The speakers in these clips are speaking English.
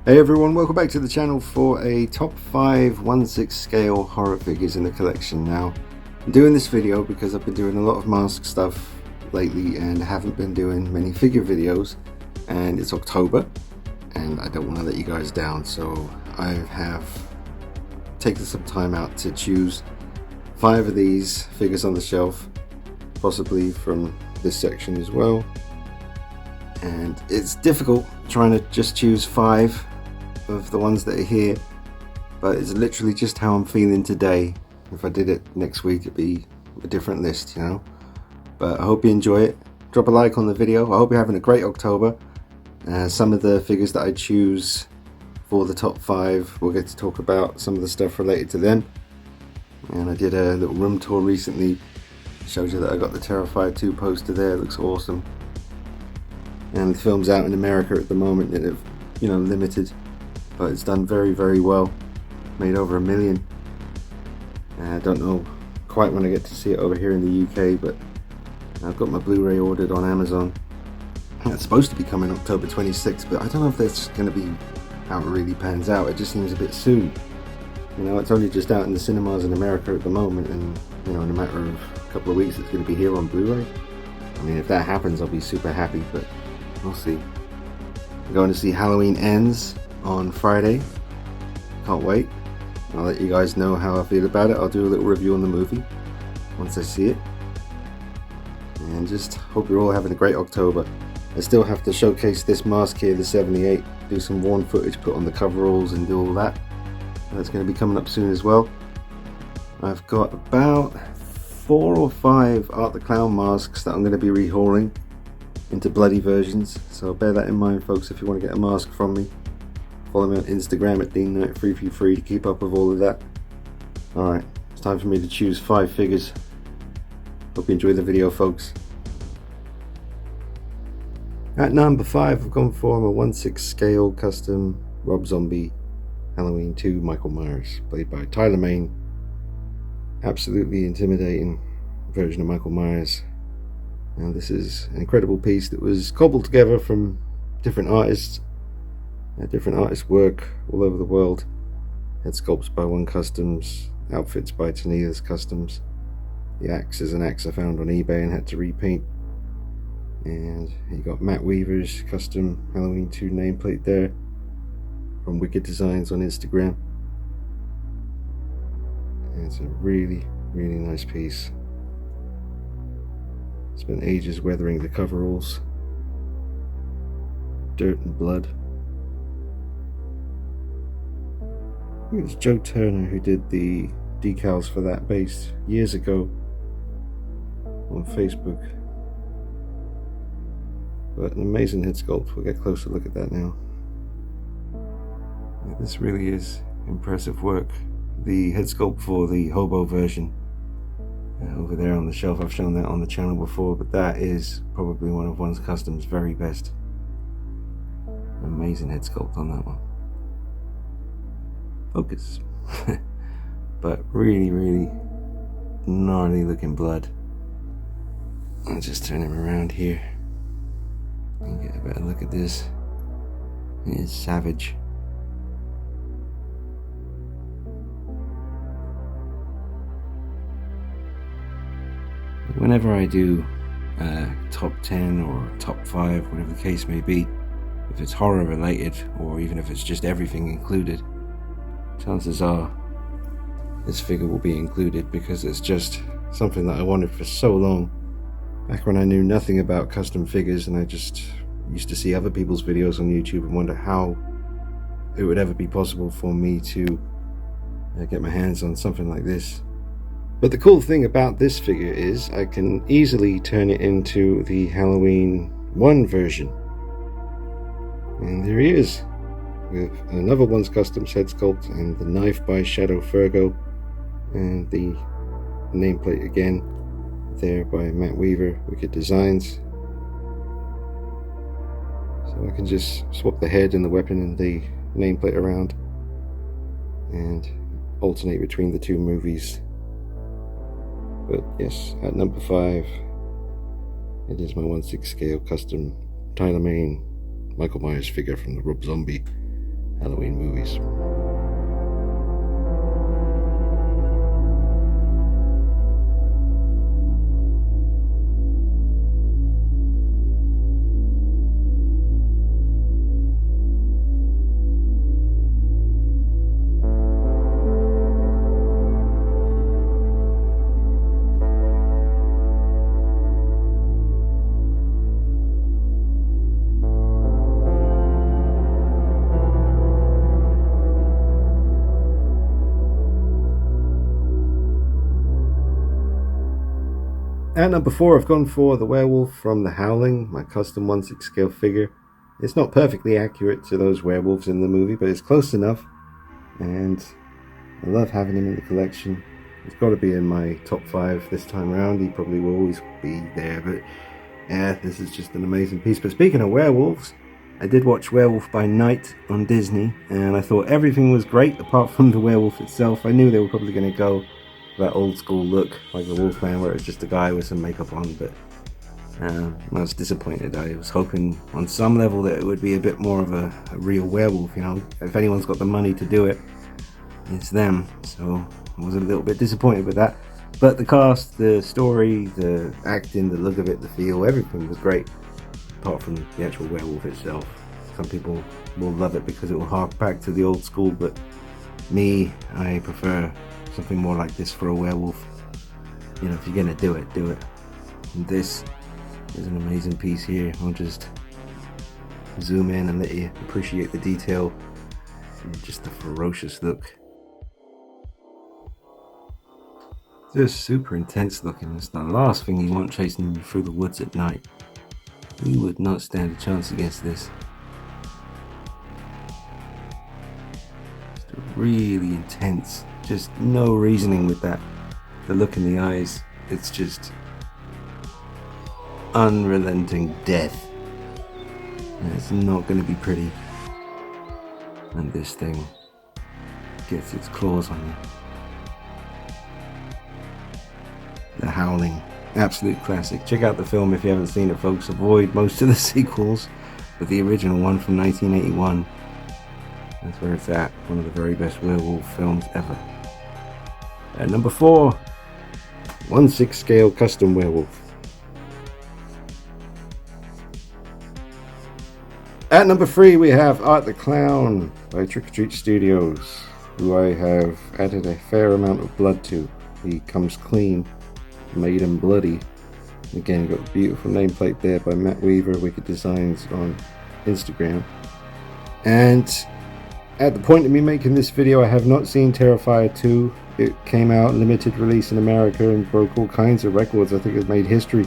Hey everyone, welcome back to the channel for a top 5 1/6 scale horror figures in the collection. Now, I'm doing this video because I've been doing a lot of mask stuff lately and haven't been doing many figure videos, and it's October and I don't want to let you guys down, so I have taken some time out to choose 5 of these figures on the shelf, possibly from this section as well. And it's difficult trying to just choose 5 of the ones that are here, but it's literally just how I'm feeling today. If I did it next week, it'd be a different list, you know. But I hope you enjoy it. Drop a like on the video. I hope you're having a great October. Some of the figures that I choose for the top 5, we'll get to talk about some of the stuff related to them. And I did a little room tour recently. Showed you that I got the Terrifier 2 poster there. It looks awesome. And the film's out in America at the moment, and it's, limited, but it's done very, very well. Made over $1 million. I don't know quite when I get to see it over here in the UK, but I've got my Blu-ray ordered on Amazon. It's supposed to be coming October 26th, but I don't know if that's going to be how it really pans out. It just seems a bit soon. You know, it's only just out in the cinemas in America at the moment, and in a matter of a couple of weeks it's going to be here on Blu-ray. I mean, if that happens, I'll be super happy, but we'll see. I'm going to see Halloween Ends on Friday. Can't wait. I'll let you guys know how I feel about it. I'll do a little review on the movie once I see it. And just hope you're all having a great October. I still have to showcase this mask here, the 78. Do some worn footage, put on the coveralls and do all that. That's going to be coming up soon as well. I've got about 4 or 5 Art the Clown masks that I'm going to be rehauling into bloody versions, so bear that in mind, folks. If you want to get a mask from me, follow me on Instagram at DeanKnight333 to keep up with all of that. Alright, it's time for me to choose 5 figures. Hope you enjoy the video, folks. At number 5, I've gone for a 1/6 scale custom Rob Zombie Halloween 2 Michael Myers, played by Tyler Mane. Absolutely intimidating version of Michael Myers. And this is an incredible piece that was cobbled together from different artists. Different artists' work all over the world. Head sculpts by One Customs, outfits by Tania's Customs. The axe is an axe I found on eBay and had to repaint. And you got Matt Weaver's custom Halloween 2 nameplate there from Wicked Designs on Instagram. And it's a really, really nice piece. Spent ages weathering the coveralls. Dirt and blood. I think it's Joe Turner who did the decals for that base years ago on Facebook. But an amazing head sculpt. We'll get a closer look at that now. Yeah, this really is impressive work. The head sculpt for the hobo version over there on the shelf, I've shown that on the channel before, but that is probably one of One Customs' very best. Amazing head sculpt on that one. Focus. But really, really gnarly looking blood. I'll just turn him around here and get a better look at this. It is savage. Whenever I do top 10 or top 5, whatever the case may be, if it's horror related or even if it's just everything included, chances are this figure will be included, because it's just something that I wanted for so long. Back when I knew nothing about custom figures and I just used to see other people's videos on YouTube and wonder how it would ever be possible for me to get my hands on something like this. But the cool thing about this figure is I can easily turn it into the Halloween 1 version. And there he is, with another One Customs head sculpt and the knife by Shadow Fergo, and the nameplate again there by Matt Weaver, Wicked Designs. So I can just swap the head and the weapon and the nameplate around and alternate between the 2 movies. But yes, at number 5, it is my 1/6 scale custom Tyler Mane Michael Myers figure from the Rob Zombie Halloween movies. At number 4, I've gone for the Werewolf from The Howling, my custom 1/6 scale figure. It's not perfectly accurate to those werewolves in the movie, but it's close enough, and I love having him in the collection. He's got to be in my top 5 this time around. He probably will always be there, but yeah, this is just an amazing piece. But speaking of werewolves, I did watch Werewolf by Night on Disney, and I thought everything was great apart from the werewolf itself. I knew they were probably going to go that old school look like the Wolfman, where it's just a guy with some makeup on, but I was disappointed. I was hoping on some level that it would be a bit more of a real werewolf. You know, if anyone's got the money to do it, it's them. So I was a little bit disappointed with that, but the cast, the story, the acting, the look of it, the feel, everything was great apart from the actual werewolf itself. Some people will love it because it will hark back to the old school, but me, I prefer something more like this for a werewolf. You know, if you're gonna do it, do it. And this is an amazing piece here. I'll just zoom in and let you appreciate the detail and just the ferocious look. Just super intense looking. It's the last thing you want chasing you through the woods at night. You would not stand a chance against this. Just really intense. Just no reasoning with that. The look in the eyes, it's just unrelenting death. And it's not going to be pretty. And this thing gets its claws on you. The Howling, absolute classic. Check out the film if you haven't seen it, folks. Avoid most of the sequels, but the original one from 1981, that's where it's at. One of the very best werewolf films ever. At number 4, 1/6 scale custom werewolf. At number 3, we have Art the Clown by Trick or Treat Studios, who I have added a fair amount of blood to. He comes clean, made and bloody. Again, got a beautiful nameplate there by Matt Weaver, Wicked Designs on Instagram. And at the point of me making this video, I have not seen Terrifier 2. It came out limited release in America and broke all kinds of records. I think it made history.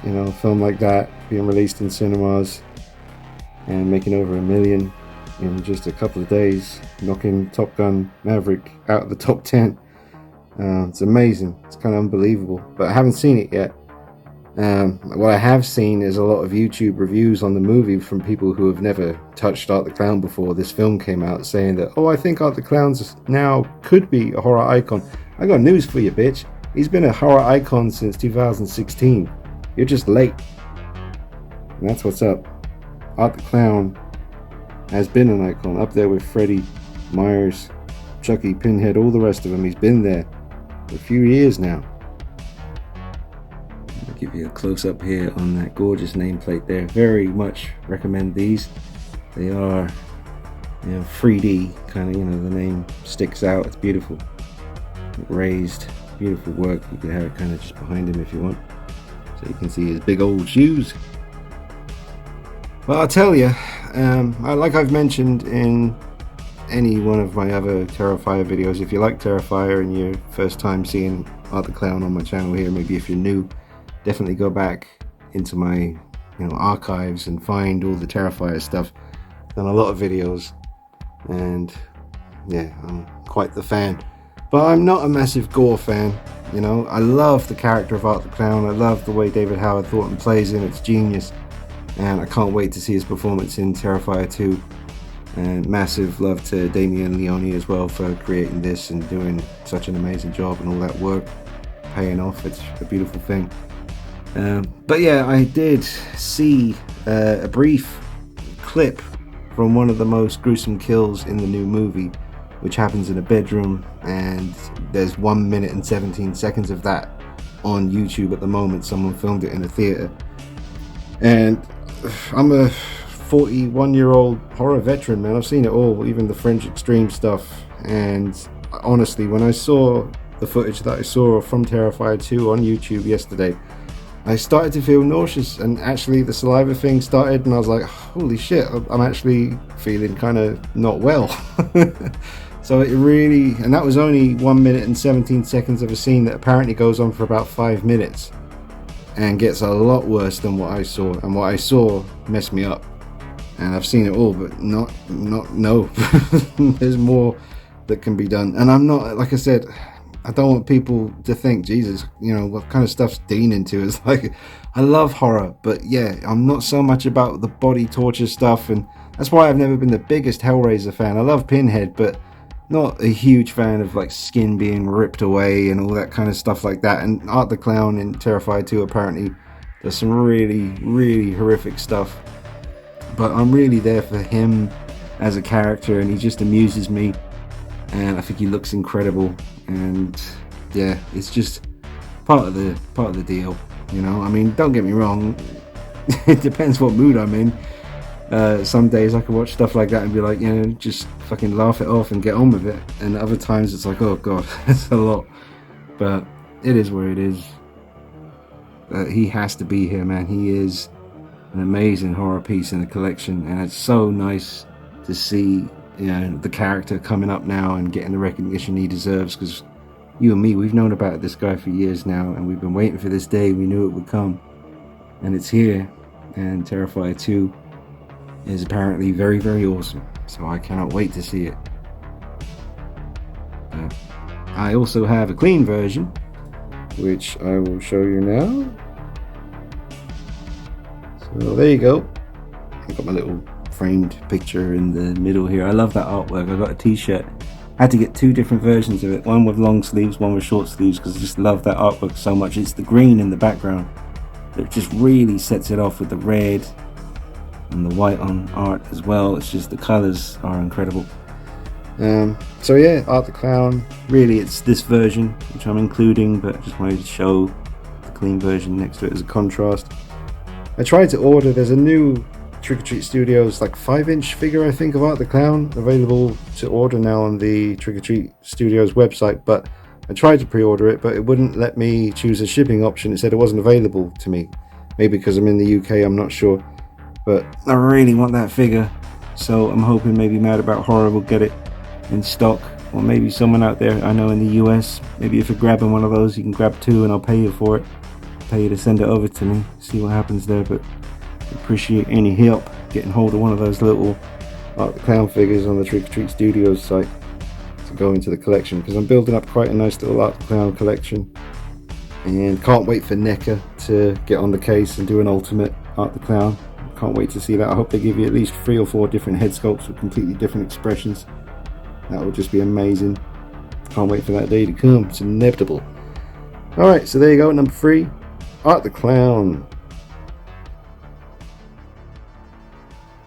You know, a film like that being released in cinemas and making over $1 million in just a couple of days, knocking Top Gun Maverick out of the top 10. It's amazing. It's kind of unbelievable, but I haven't seen it yet. What I have seen is a lot of YouTube reviews on the movie from people who have never touched Art the Clown before this film came out, saying that, oh, I think Art the Clown now could be a horror icon. I got news for you, bitch. He's been a horror icon since 2016. You're just late. And that's what's up. Art the Clown has been an icon, up there with Freddy, Myers, Chucky, Pinhead, all the rest of them. He's been there for a few years now. I'll give you a close-up here on that gorgeous nameplate there. Very much recommend these. They are, you know, 3D kind of, you know, the name sticks out. It's beautiful. Raised, beautiful work. You can have it kind of just behind him if you want, so you can see his big old shoes. Well, I'll tell you, like I've mentioned in any one of my other Terrifier videos, if you like Terrifier and your first time seeing Art the Clown on my channel here, maybe if you're new, definitely go back into my archives and find all the Terrifier stuff. I've done a lot of videos, and yeah, I'm quite the fan. But I'm not a massive gore fan. You know, I love the character of Art the Clown. I love the way David Howard Thornton plays him. It's genius. And I can't wait to see his performance in Terrifier 2. And massive love to Damien Leone as well for creating this and doing such an amazing job, and all that work paying off. It's a beautiful thing. But yeah, I did see a brief clip of from one of the most gruesome kills in the new movie, which happens in a bedroom, and there's 1 minute and 17 seconds of that on YouTube at the moment. Someone filmed it in a theater, and I'm a 41-year-old horror veteran, man. I've seen it all, even the French extreme stuff. And honestly, when I saw the footage that I saw from Terrifier 2 on YouTube yesterday, I started to feel nauseous, and actually the saliva thing started, and I was like, holy shit, I'm actually feeling kind of not well. So it really, and that was only 1 minute and 17 seconds of a scene that apparently goes on for about 5 minutes and gets a lot worse than what I saw, and what I saw messed me up. And I've seen it all, but no. There's more that can be done. And I'm not, like I said, I don't want people to think, Jesus, you know, what kind of stuff's Dean into? It's like, I love horror, but yeah, I'm not so much about the body torture stuff, and that's why I've never been the biggest Hellraiser fan. I love Pinhead, but not a huge fan of like skin being ripped away and all that kind of stuff like that. And Art the Clown in Terrifier 2 apparently does some really, really horrific stuff. But I'm really there for him as a character, and he just amuses me, and I think he looks incredible. And yeah, it's just part of the deal, you know. I mean, don't get me wrong, it depends what mood I'm in. Some days I can watch stuff like that and be like, you know, just fucking laugh it off and get on with it. And other times it's like, oh god, that's a lot. But it is where it is. He has to be here, man. He is an amazing horror piece in the collection, and it's so nice to see, you know, the character coming up now and getting the recognition he deserves, because you and me, we've known about this guy for years now, and we've been waiting for this day. We knew it would come, and it's here. And Terrifier 2 is apparently very, very awesome, so I cannot wait to see it. I also have a clean version, which I will show you now. So there you go. I've got my little framed picture in the middle here. I love that artwork. I got a t-shirt. I had to get 2 different versions of it, one with long sleeves, one with short sleeves, because I just love that artwork so much. It's the green in the background that just really sets it off, with the red and the white on art as well. It's just, the colors are incredible. So yeah, Art the Clown, really it's this version which I'm including, but I just wanted to show the clean version next to it as a contrast. I tried to order, there's a new Trick or Treat Studios like 5-inch figure, I think, of Art the Clown available to order now on the Trick or Treat Studios website, but I tried to pre-order it, but it wouldn't let me choose a shipping option. It said it wasn't available to me, maybe because I'm in the UK, I'm not sure. But I really want that figure, so I'm hoping maybe Mad About Horror will get it in stock, or maybe someone out there I know in the US. Maybe if you're grabbing one of those, you can grab 2 and I'll pay you for it. Pay you to send it over to me, see what happens there. But appreciate any help getting hold of one of those little Art the Clown figures on the Trick or Treat Studios site to go into the collection, because I'm building up quite a nice little Art the Clown collection, and can't wait for NECA to get on the case and do an ultimate Art the Clown. Can't wait to see that. I hope they give you at least 3 or 4 different head sculpts with completely different expressions. That would just be amazing. Can't wait for that day to come. It's inevitable. Alright, so there you go, number 3, Art the Clown.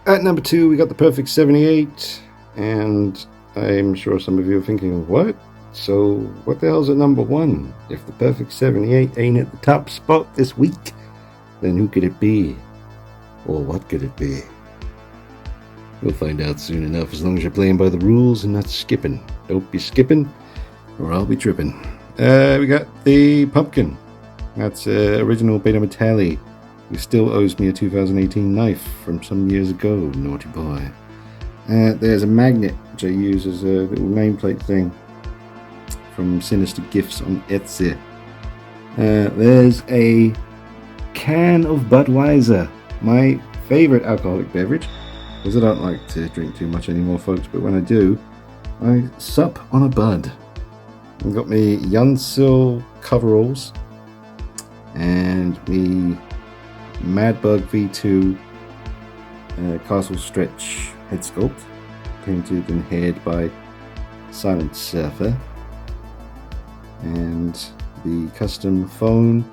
At number 2, we got the Perfect 78, and I'm sure some of you are thinking, what? So what the hell's at number 1? If the Perfect 78 ain't at the top spot this week, then who could it be? Or what could it be? We'll find out soon enough, as long as you're playing by the rules and not skipping. Don't be skipping, or I'll be tripping. We got the Pumpkin. That's original Beta Metalli, who still owes me a 2018 knife from some years ago, naughty boy. There's a magnet, which I use as a little nameplate thing from Sinister Gifts on Etsy. There's a can of Budweiser, my favourite alcoholic beverage, because I don't like to drink too much anymore, folks, but when I do, I sup on a Bud. I've got me Yunsil coveralls and me Madbug V2 Castle Stretch head sculpt, painted and haired by Silent Surfer, and the custom phone,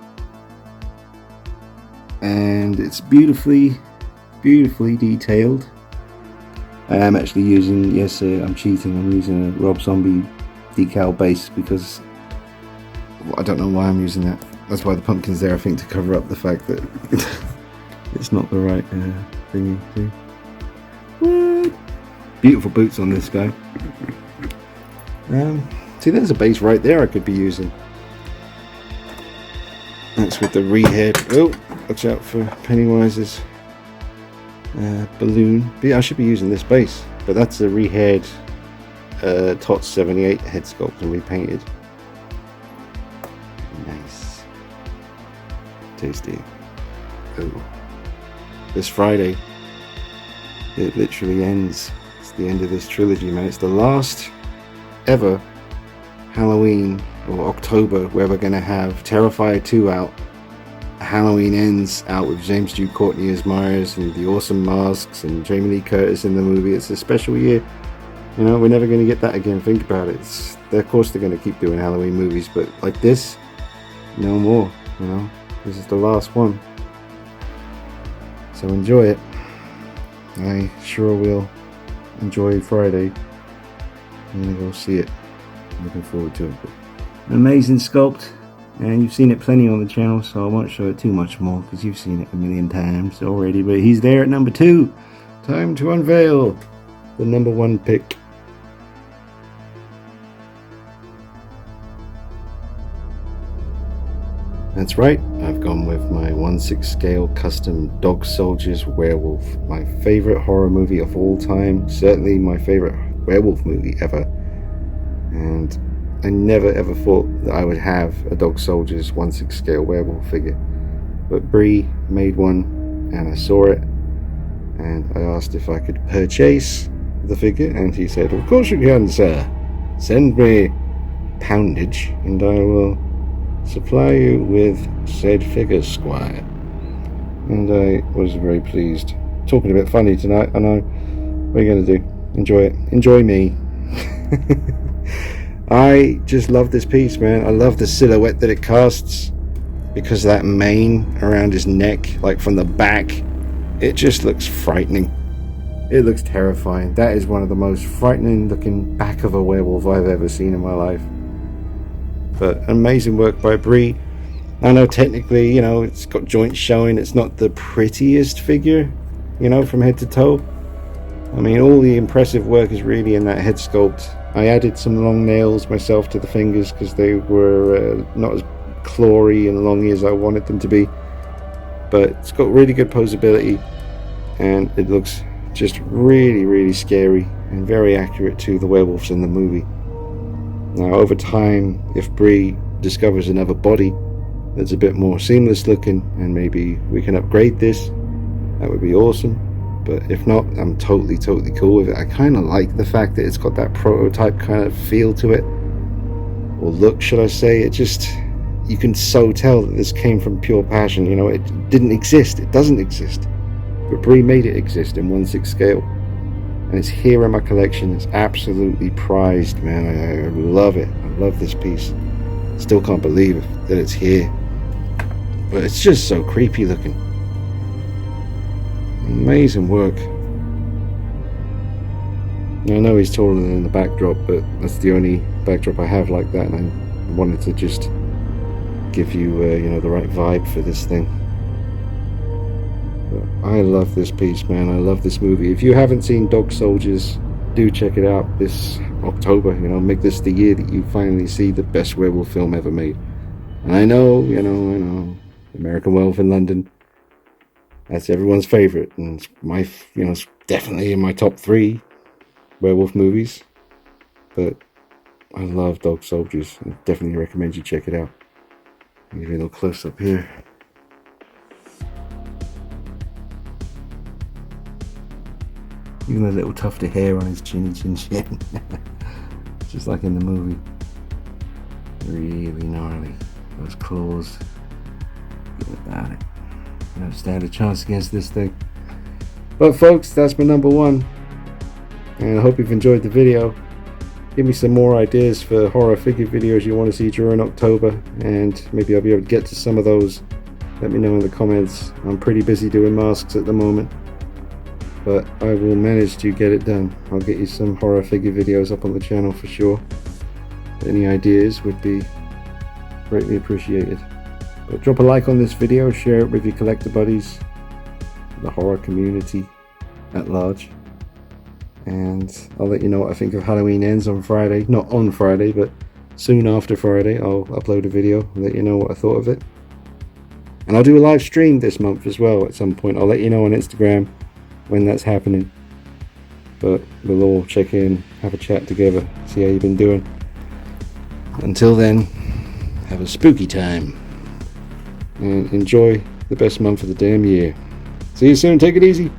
and it's beautifully detailed. I am actually using, yes, I'm cheating, I'm using a Rob Zombie decal base because I don't know why I'm using that. That's why the pumpkin's there, I think, to cover up the fact that it's not the right thingy. See? What? Beautiful boots on this guy. See, there's a base right there I could be using. That's with the rehead. Oh, watch out for Pennywise's balloon. But yeah, I should be using this base, but that's a rehead TOTS 78 head sculpt and repainted. Nice. Tasty. Oh. This Friday, it literally ends. It's the end of this trilogy, man. It's the last ever Halloween or October where we're going to have Terrifier 2 out. Halloween Ends out with James Dew Courtney as Myers and the awesome masks and Jamie Lee Curtis in the movie. It's a special year. You know, we're never going to get that again. Think about it. Of course they're going to keep doing Halloween movies, but like this, no more. You know, this is the last one. So enjoy it. I sure will enjoy Friday. I'm going to go see it. I'm looking forward to it. An amazing sculpt. And you've seen it plenty on the channel, so I won't show it too much more because you've seen it a million times already. But he's there at number 2. Time to unveil the number 1 pick. That's right, I've gone with my 1/6 scale custom Dog Soldiers Werewolf. My favorite horror movie of all time. Certainly my favorite werewolf movie ever. And I never ever thought that I would have a Dog Soldiers 1/6 scale werewolf figure, but Bree made one and I saw it and I asked if I could purchase the figure and he said, "Of course you can, sir. Send me poundage and I will supply you with said figure, squire." And I was very pleased. Talking a bit funny tonight, I know. What are you going to do? Enjoy it. Enjoy me. I just love this piece, man. I love the silhouette that it casts because of that mane around his neck, like from the back. It just looks frightening. It looks terrifying. That is one of the most frightening looking back of a werewolf I've ever seen in my life. But amazing work by Bree. I know technically, you know, it's got joints showing. It's not the prettiest figure, you know, from head to toe. I mean, all the impressive work is really in that head sculpt. I added some long nails myself to the fingers because they were not as clawy and longy as I wanted them to be. But it's got really good posability and it looks just really, really scary and very accurate to the werewolves in the movie. Now, over time, if Bree discovers another body that's a bit more seamless looking and maybe we can upgrade this, that would be awesome. But if not, I'm totally cool with it. I kind of like the fact that it's got that prototype kind of feel to it, or look, should I say. It just, you can so tell that this came from pure passion. You know, it didn't exist, it doesn't exist, but Bree made it exist in 1/6 scale, and it's here in my collection. It's absolutely prized, man. I love it. I love this piece. Still can't believe that it's here, but it's just so creepy looking. Amazing work. I know he's taller than the backdrop, but that's the only backdrop I have like that, and I wanted to just give you, you know, the right vibe for this thing. But I love this piece, man. I love this movie. If you haven't seen Dog Soldiers, do check it out this October. You know, make this the year that you finally see the best werewolf film ever made. And I know, American Werewolf in London. That's everyone's favorite, and it's my, you know, it's definitely in my top 3 werewolf movies. But I love Dog Soldiers. I definitely recommend you check it out. Give you a little close up here. Even a little tuft of hair on his chin. Just like in the movie. Really gnarly. Those claws. Good about it. You don't stand a chance against this thing. But folks, that's my number 1. And I hope you've enjoyed the video. Give me some more ideas for horror figure videos you want to see during October, and maybe I'll be able to get to some of those. Let me know in the comments. I'm pretty busy doing masks at the moment. but I will manage to get it done. I'll get you some horror figure videos up on the channel for sure. Any ideas would be greatly appreciated. But drop a like on this video, share it with your collector buddies, the horror community at large, and I'll let you know what I think of Halloween Ends on Friday. Not on Friday, but soon after Friday I'll upload a video and let you know what I thought of it. And I'll do a live stream this month as well at some point. I'll let you know on Instagram when that's happening. But we'll all check in, have a chat together, see how you've been doing. Until then, have a spooky time and enjoy the best month of the damn year. See you soon, take it easy.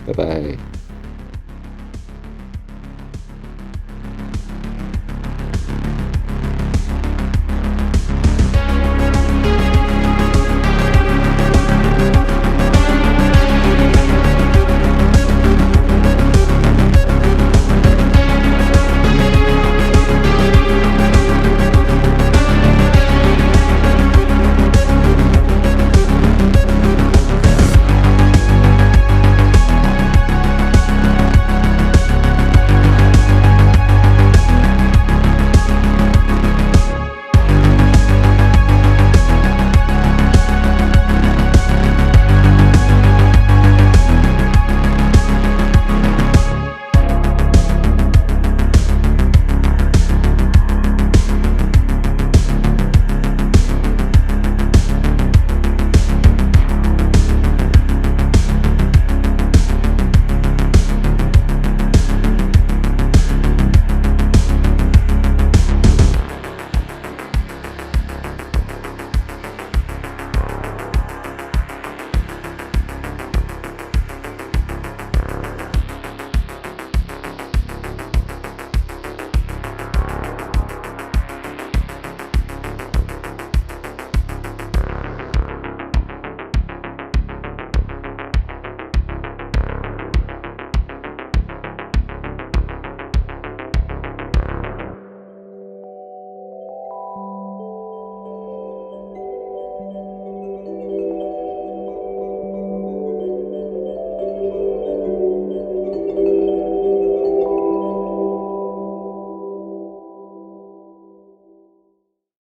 Bye bye.